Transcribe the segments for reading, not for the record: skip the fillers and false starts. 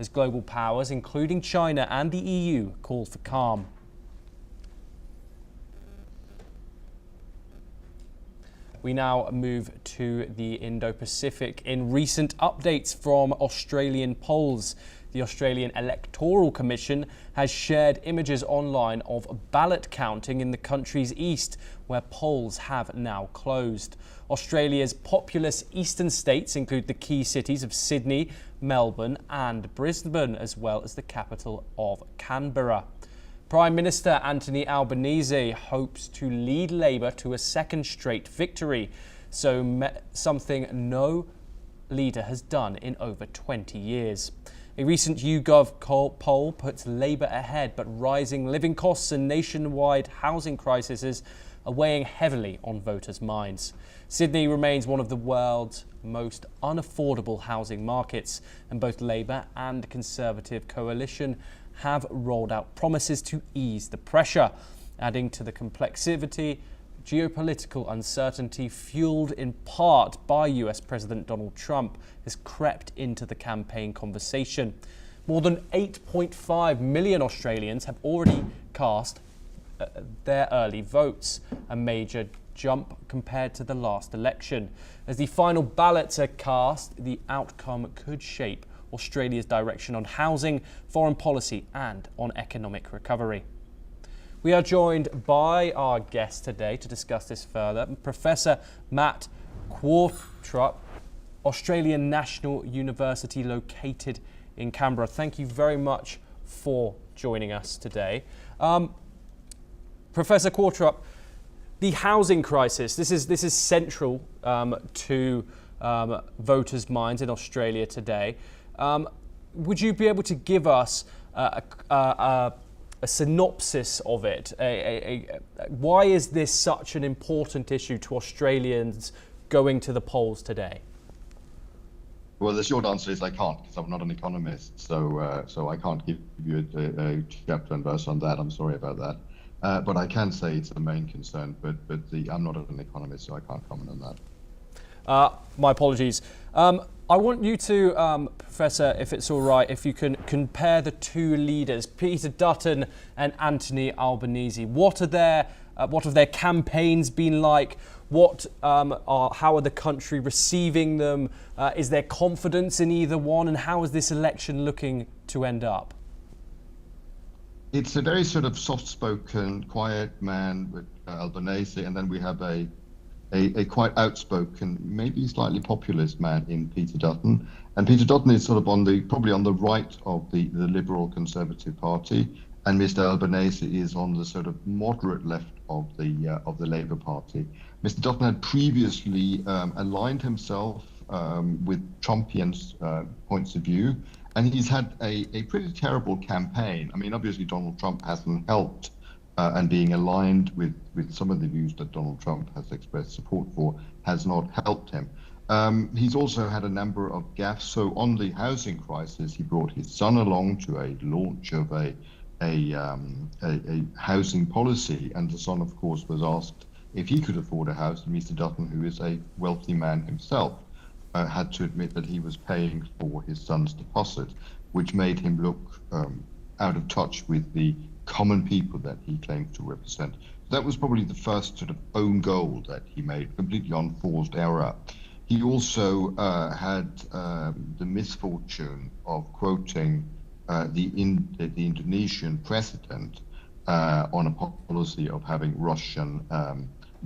as global powers, including China and the EU, call for calm. We now move to the Indo-Pacific. In recent updates from Australian polls, the Australian Electoral Commission has shared images online of ballot counting in the country's east, where polls have now closed. Australia's populous eastern states include the key cities of Sydney, Melbourne and Brisbane, as well as the capital of Canberra. Prime Minister Anthony Albanese hopes to lead Labour to a second straight victory, something no leader has done in over 20 years. A recent YouGov poll puts Labour ahead, but rising living costs and nationwide housing crises are weighing heavily on voters' minds. Sydney remains one of the world's most unaffordable housing markets, and both Labour and Conservative coalition have rolled out promises to ease the pressure, adding to the complexity. Geopolitical uncertainty, fueled in part by US President Donald Trump, has crept into the campaign conversation. More than 8.5 million Australians have already cast their early votes, a major jump compared to the last election. As the final ballots are cast, the outcome could shape Australia's direction on housing, foreign policy and on economic recovery. We are joined by our guest today to discuss this further, Professor Matt Qvortrup, Australian National University located in Canberra. Thank you very much for joining us today. Professor Qvortrup, the housing crisis, this is central to voters' minds in Australia today. Would you be able to give us a synopsis of it? Why is this such an important issue to Australians going to the polls today? Well, the short answer is I can't, because I'm not an economist. So I can't give you a chapter and verse on that. I'm sorry about that. But I can say it's the main concern. But I'm not an economist, so I can't comment on that. My apologies. I want you to, Professor, if it's all right, if you can compare the two leaders, Peter Dutton and Anthony Albanese. What have their campaigns been like? How are the country receiving them? Is there confidence in either one? And how is this election looking to end up? It's a very sort of soft-spoken, quiet man with Albanese, and then we have a quite outspoken, maybe slightly populist man in Peter Dutton. And Peter Dutton is sort of probably on the right of the Liberal Conservative Party, and Mr. Albanese is on the sort of moderate left of the Labour Party. Mr. Dutton had previously aligned himself with Trumpian points of view, and he's had a pretty terrible campaign. I mean, obviously Donald Trump hasn't helped, and being aligned with some of the views that Donald Trump has expressed support for has not helped him. He's also had a number of gaffes. So on the housing crisis, he brought his son along to a launch of a housing policy, and the son, of course, was asked if he could afford a house. And Mr. Dutton, who is a wealthy man himself, had to admit that he was paying for his son's deposit, which made him look out of touch with the common people that he claimed to represent. So that was probably the first sort of own goal that he made, completely unforced error. He also had the misfortune of quoting the Indonesian president on a policy of having Russian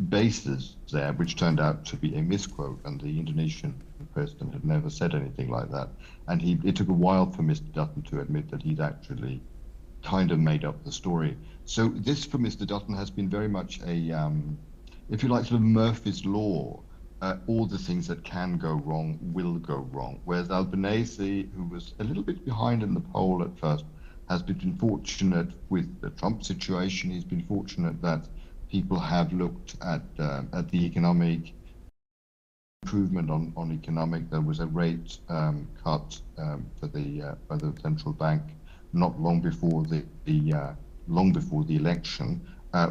bases there, which turned out to be a misquote, and the Indonesian president had never said anything like that. And it took a while for Mr. Dutton to admit that he'd actually kind of made up the story. So this, for Mr. Dutton, has been very much a, if you like, sort of Murphy's Law. All the things that can go wrong will go wrong. Whereas Albanese, who was a little bit behind in the poll at first, has been fortunate with the Trump situation. He's been fortunate that people have looked at the economic improvement on economic. There was a rate cut by the central bank not long before the election,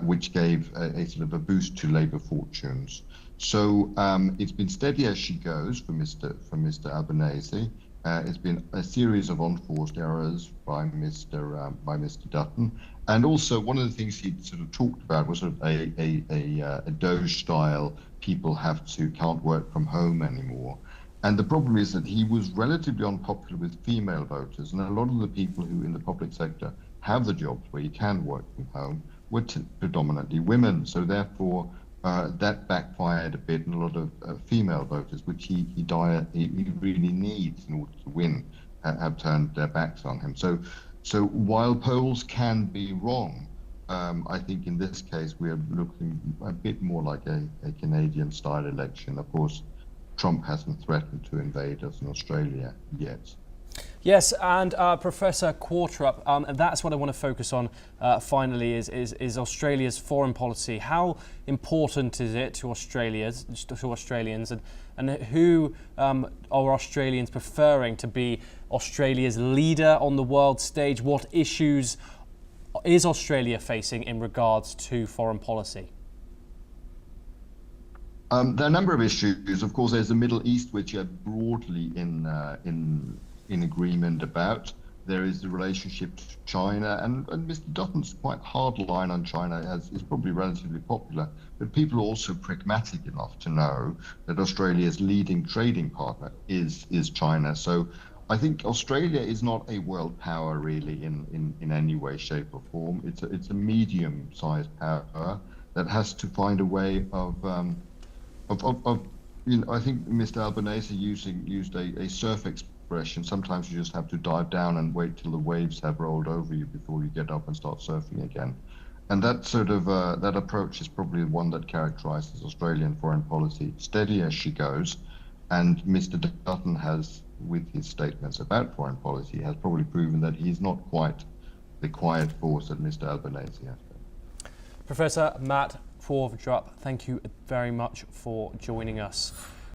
which gave a sort of a boost to Labour fortunes. So it's been steady as she goes for Mr. Albanese, It's been a series of unforced errors by Mr. Dutton, and also one of the things he sort of talked about was sort of a Doge style. People can't work from home anymore, and the problem is that he was relatively unpopular with female voters, and a lot of the people who in the public sector have the jobs where you can work from home were predominantly women. So therefore, that backfired a bit, and a lot of female voters, which he really needs in order to win, have turned their backs on him. So while polls can be wrong, I think in this case we are looking a bit more like a Canadian-style election. Of course, Trump hasn't threatened to invade us in Australia yet. Yes, and Professor Quartrup, that's what I want to focus on finally is Australia's foreign policy. How important is it to Australians, and who are Australians preferring to be Australia's leader on the world stage? What issues is Australia facing in regards to foreign policy? There are a number of issues. Of course, there's the Middle East, which are broadly in agreement about. There is the relationship to China, and Mr. Dutton's quite hard line on China is probably relatively popular, but people are also pragmatic enough to know that Australia's leading trading partner is China. So I think Australia is not a world power really in any way, shape or form. It's a medium-sized power that has to find a way of I think Mr. Albanese used a surf expression. Sometimes you just have to dive down and wait till the waves have rolled over you before you get up and start surfing again. And that sort of that approach is probably the one that characterizes Australian foreign policy, steady as she goes. And Mr. Dutton has, with his statements about foreign policy, has probably proven that he's not quite the quiet force that Mr. Albanese has been. Professor Matt Quartrup, thank you very much for joining us.